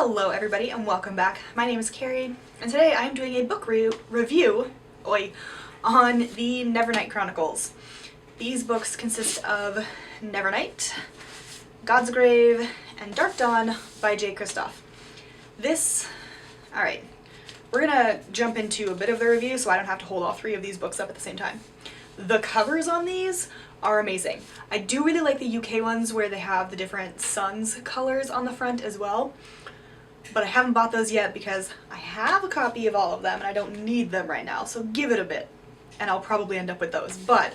Hello everybody and welcome back. My name is Kari and today I'm doing a book review on the Nevernight Chronicles. These books consist of Nevernight, God's Grave, and Dark Dawn by J. Kristoff. Alright, we're gonna jump into a bit of the review so I don't have to hold all three of these books up at the same time. The covers on these are amazing. I do really like the UK ones where they have the different suns colors on the front as well, but I haven't bought those yet because I have a copy of all of them and I don't need them right now, so give it a bit and I'll probably end up with those. But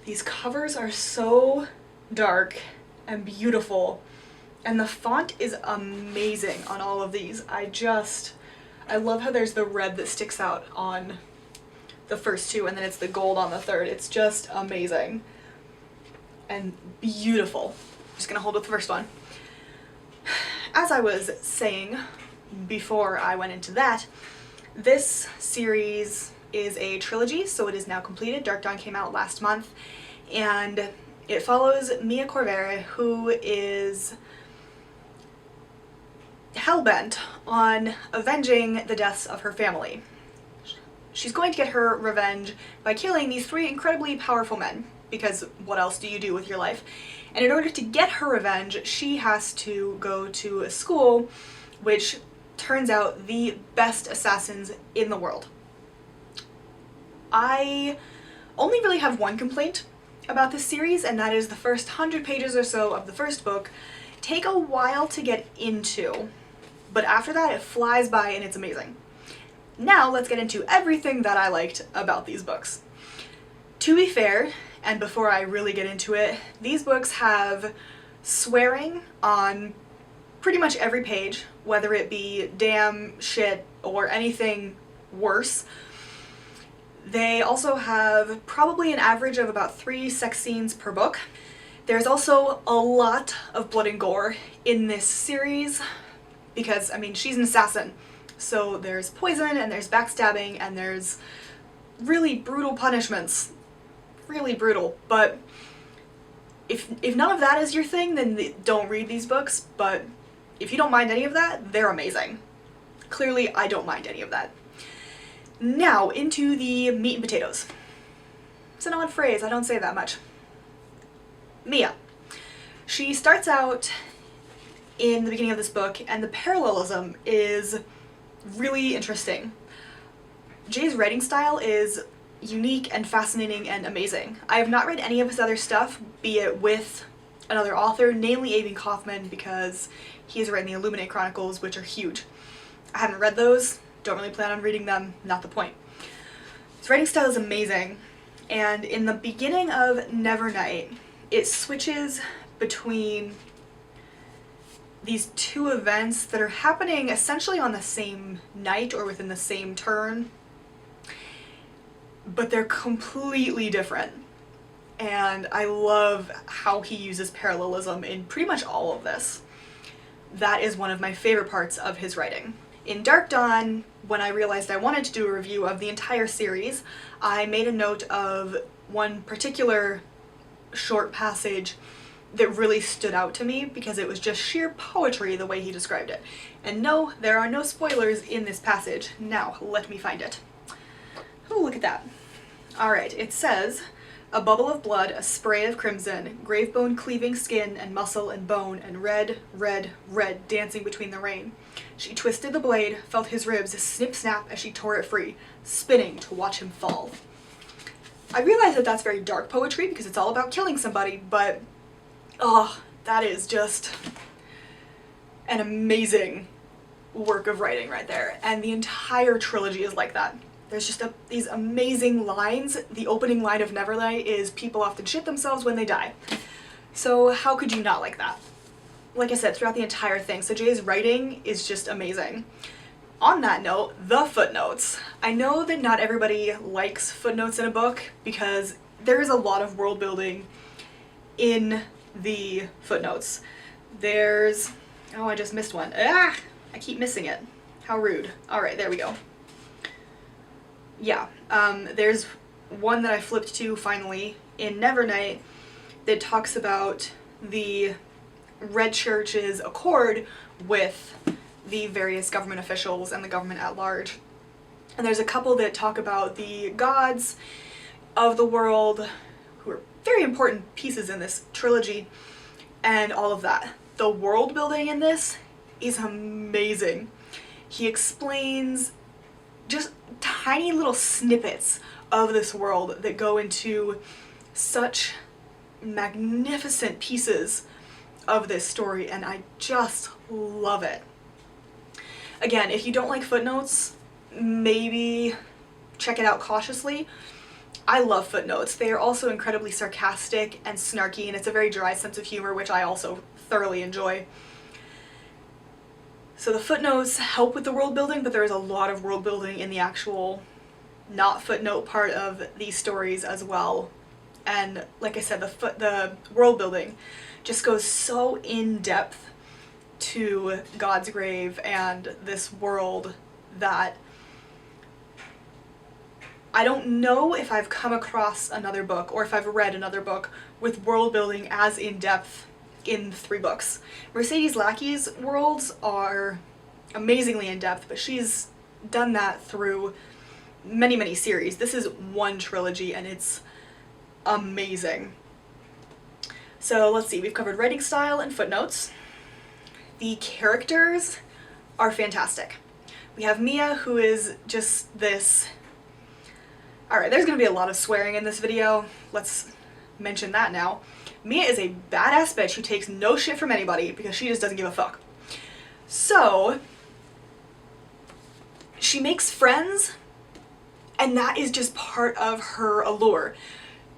these covers are so dark and beautiful and the font is amazing on all of these. I love how there's the red that sticks out on the first two and then it's the gold on the third. It's just amazing and beautiful. I'm just gonna hold with the first one. As I was saying before I went into that, this series is a trilogy, so it is now completed. Dark Dawn came out last month and it follows Mia Corvere, who is hell-bent on avenging the deaths of her family. She's going to get her revenge by killing these three incredibly powerful men, because what else do you do with your life? And in order to get her revenge, she has to go to a school which turns out the best assassins in the world. I only really have one complaint about this series, and that is the first 100 pages or so of the first book take a while to get into, but after that it flies by and it's amazing. Now let's get into everything that I liked about these books. To be fair, and before I really get into it, these books have swearing on pretty much every page, whether it be damn, shit, or anything worse. They also have probably an average of about 3 sex scenes per book. There's also a lot of blood and gore in this series because, I mean, she's an assassin. So there's poison and there's backstabbing and there's really brutal punishments. Really brutal. But if none of that is your thing, then don't read these books. But if you don't mind any of that, they're amazing. Clearly, I don't mind any of that. Now, into the meat and potatoes. It's an odd phrase, I don't say that much. Mia. She starts out in the beginning of this book, and the parallelism is really interesting. Jay's writing style is unique and fascinating and amazing. I have not read any of his other stuff, be it with another author, namely Avon Kaufman, because he's written the Nevernight Chronicles, which are huge. I haven't read those, don't really plan on reading them, not the point. His writing style is amazing, and in the beginning of Nevernight, it switches between these two events that are happening essentially on the same night or within the same turn, but they're completely different. And I love how he uses parallelism in pretty much all of this. That is one of my favorite parts of his writing. In Dark Dawn, when I realized I wanted to do a review of the entire series, I made a note of one particular short passage that really stood out to me because it was just sheer poetry the way he described it. And no, there are no spoilers in this passage. Now, let me find it. Oh, look at that. Alright, it says, "A bubble of blood, a spray of crimson, grave bone cleaving skin and muscle and bone, and red, red, red dancing between the rain. She twisted the blade, felt his ribs snip-snap as she tore it free, spinning to watch him fall." I realize that that's very dark poetry because it's all about killing somebody, but oh, that is just an amazing work of writing right there. And the entire trilogy is like that. There's just these amazing lines. The opening line of Nevernight is "People often shit themselves when they die." So how could you not like that? Like I said, throughout the entire thing. So Jay's writing is just amazing. On that note, the footnotes. I know that not everybody likes footnotes in a book because there is a lot of world building in the footnotes. There's, oh, I just missed one. Ah, I keep missing it. How rude. Alright, there we go. Yeah, there's one that I flipped to finally in Nevernight that talks about the Red Church's accord with the various government officials and the government at large. And there's a couple that talk about the gods of the world, who are very important pieces in this trilogy, and all of that. The world building in this is amazing. He explains just tiny little snippets of this world that go into such magnificent pieces of this story, and I just love it. Again, if you don't like footnotes, maybe check it out cautiously. I love footnotes. They are also incredibly sarcastic and snarky, and it's a very dry sense of humor, which I also thoroughly enjoy. So the footnotes help with the world building, but there is a lot of world building in the actual not footnote part of these stories as well. And like I said, the world building just goes so in depth to God's Grave and this world that I don't know if I've come across another book, or if I've read another book with world building as in depth in 3 books. Mercedes Lackey's worlds are amazingly in depth, but she's done that through many, many series. This is one trilogy and it's amazing. So let's see, we've covered writing style and footnotes. The characters are fantastic. We have Mia, who is just this... Alright, there's gonna be a lot of swearing in this video. Let's mention that now. Mia is a badass bitch who takes no shit from anybody because she just doesn't give a fuck. So, she makes friends, and that is just part of her allure.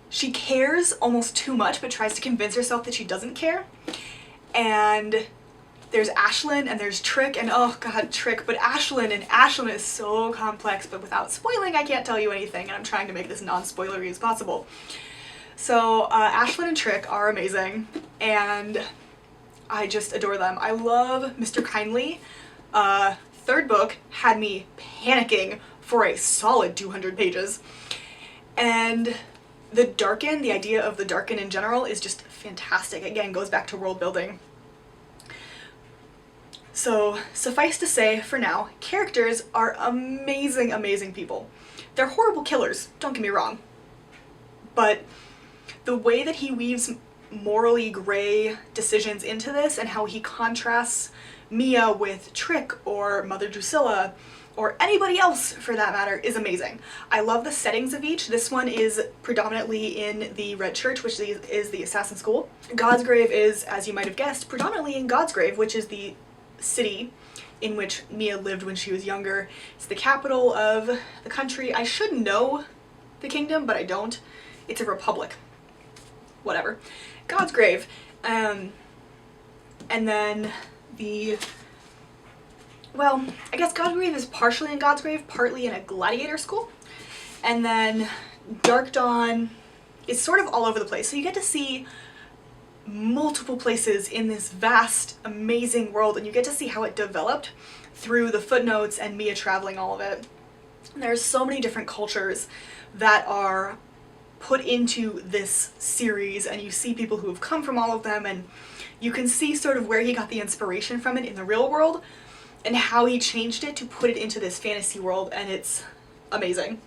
She cares almost too much, but tries to convince herself that she doesn't care. And there's Ashlyn and there's Trick, and oh god, Trick, but Ashlyn is so complex, but without spoiling I can't tell you anything, and I'm trying to make this non-spoilery as possible. So Ashlyn and Trick are amazing, and I just adore them. I love Mr. Kindly. 3rd book had me panicking for a solid 200 pages, and the Darken, the idea of the Darken in general, is just fantastic. Again, goes back to world building. So, suffice to say, for now, characters are amazing, amazing people. They're horrible killers, don't get me wrong. But the way that he weaves morally gray decisions into this, and how he contrasts Mia with Trick or Mother Drusilla, or anybody else for that matter, is amazing. I love the settings of each. This one is predominantly in the Red Church, which is the assassin school. God's Grave is, as you might have guessed, predominantly in God's Grave, which is the city in which Mia lived when she was younger. It's the capital of the country. I should know the kingdom, but I don't. It's a republic. Whatever. God's Grave. And then well, I guess God's Grave is partially in God's Grave, partly in a gladiator school. And then Dark Dawn is sort of all over the place. So you get to see multiple places in this vast, amazing world, and you get to see how it developed through the footnotes and Mia traveling all of it. And there's so many different cultures that are put into this series, and you see people who have come from all of them, and you can see sort of where he got the inspiration from it in the real world and how he changed it to put it into this fantasy world, and it's amazing.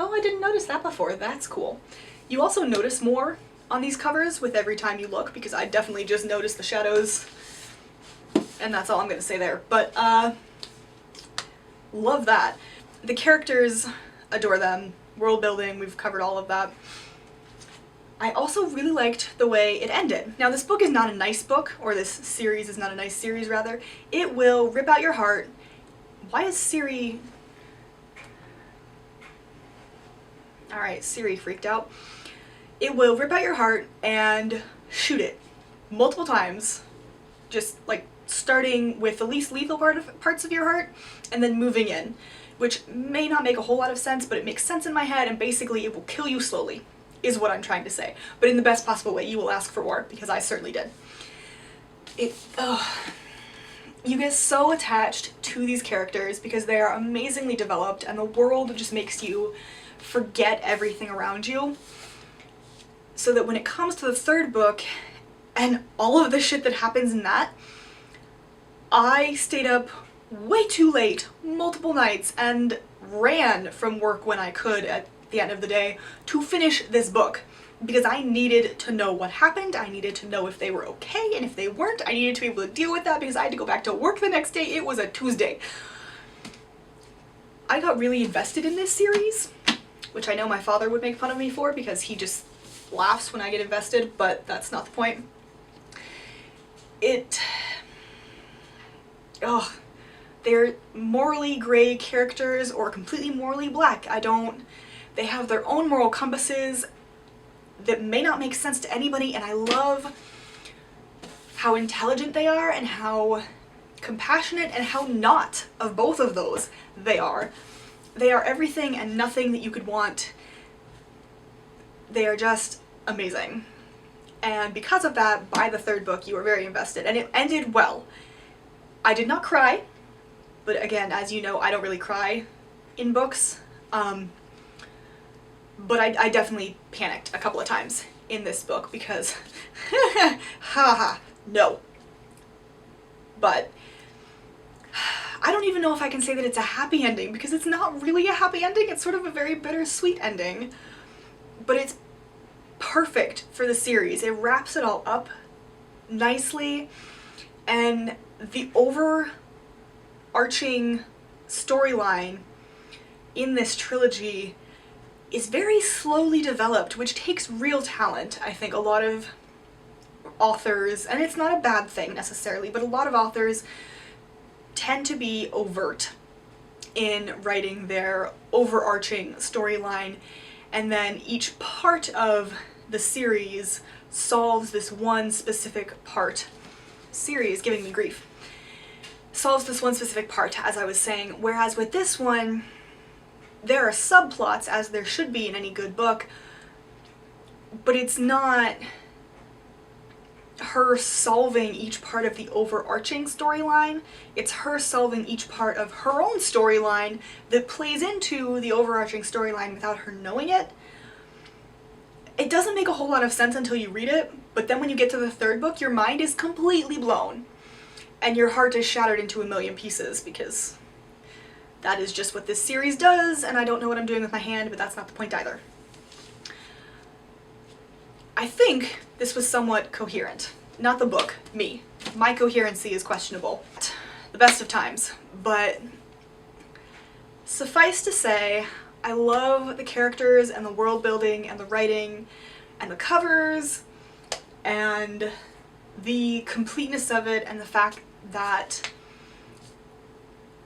Oh, I didn't notice that before. That's cool. You also notice more on these covers with every time you look, because I definitely just noticed the shadows, and that's all I'm gonna say there. But love that. The characters, adore them. World building, we've covered all of that. I also really liked the way it ended. Now, this book is not a nice book, or this series is not a nice series, rather. It will rip out your heart. Why is Siri... Alright, Siri freaked out. It will rip out your heart and shoot it multiple times, just like starting with the least lethal parts of your heart and then moving in, which may not make a whole lot of sense, but it makes sense in my head, and basically it will kill you slowly, is what I'm trying to say. But in the best possible way. You will ask for war, because I certainly did. You get so attached to these characters because they are amazingly developed, and the world just makes you forget everything around you. So that when it comes to the 3rd book and all of the shit that happens in that, I stayed up way too late multiple nights and ran from work when I could at the end of the day to finish this book because I needed to know what happened. I needed to know if they were okay, and if they weren't, I needed to be able to deal with that because I had to go back to work the next day. It was a Tuesday. I got really invested in this series, which I know my father would make fun of me for because he just laughs when I get invested, but that's not the point. They're morally gray characters or completely morally black. They have their own moral compasses that may not make sense to anybody, and I love how intelligent they are and how compassionate and how not of both of those they are. They are everything and nothing that you could want. They are just amazing. And because of that, by the third book, you were very invested, and it ended well. I did not cry, but again, as you know, I don't really cry in books. But I definitely panicked a couple of times in this book because, haha, no. But I don't even know if I can say that it's a happy ending because it's not really a happy ending. It's sort of a very bittersweet ending, but it's perfect for the series. It wraps it all up nicely, and the overarching storyline in this trilogy is very slowly developed, which takes real talent. I think a lot of authors, and it's not a bad thing necessarily, but a lot of authors tend to be overt in writing their overarching storyline, and then each part of the series solves this one specific part. Siri is giving me grief. Solves this one specific part, as I was saying, whereas with this one, there are subplots, as there should be in any good book, but it's not her solving each part of the overarching storyline. It's her solving each part of her own storyline that plays into the overarching storyline without her knowing it. It doesn't make a whole lot of sense until you read it, but then when you get to the third book, your mind is completely blown, and your heart is shattered into a million pieces because that is just what this series does, and I don't know what I'm doing with my hand, but that's not the point either. I think this was somewhat coherent. Not the book, me. My coherency is questionable. The best of times. But suffice to say, I love the characters and the world building and the writing and the covers and the completeness of it, and the fact that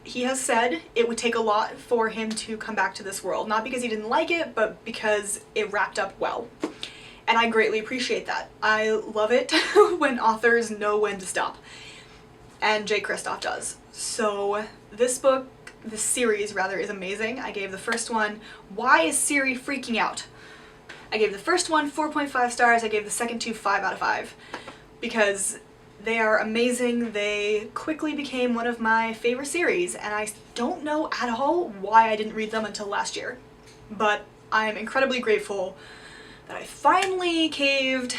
he has said it would take a lot for him to come back to this world. Not because he didn't like it, but because it wrapped up well. And I greatly appreciate that. I love it when authors know when to stop. And J. Kristoff does. So this book, this series rather, is amazing. I gave the first one, Why is Siri Freaking Out? I gave the first one 4.5 stars. I gave the second two 5 out of 5. Because they are amazing. They quickly became one of my favorite series, and I don't know at all why I didn't read them until last year. But I'm incredibly grateful that I finally caved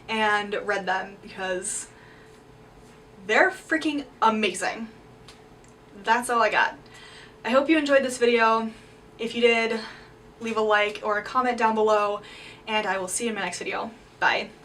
and read them because they're freaking amazing. That's all I got. I hope you enjoyed this video. If you did, leave a like or a comment down below, and I will see you in my next video. Bye.